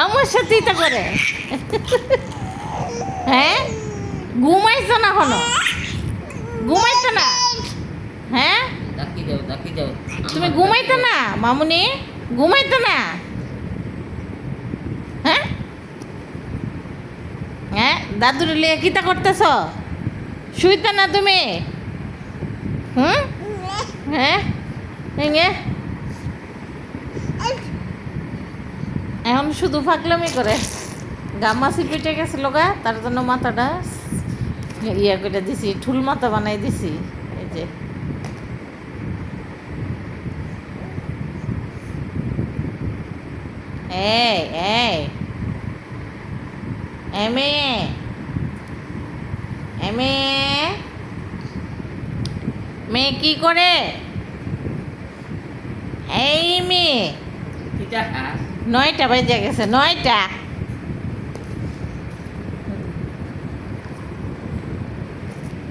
আমার সাথেই তো করে। হ্যাঁ, ঘুমাইছো না হলো, ঘুমাইতো না? হ্যাঁ, তুমি ঘুমাইতো না মামুনি? ঘুমাইতো না? হ্যাঁ হ্যাঁ, দাদুর লিয়ে কিতা করতেছ? শুইতে না তুমি? হুম, হ্যাঁ, এখন শুধু ফাগলামি করে। গামাসি পিটে গেছিল গা, তার জন্য মাথাটা ইয়া করে দিছি, ঠুল মাথা বানাই দিছি। এই যে এই এই এমে এমে মেয়ে কি করে? এই মেয়ে 9টা বেজে গেছে, 9টা।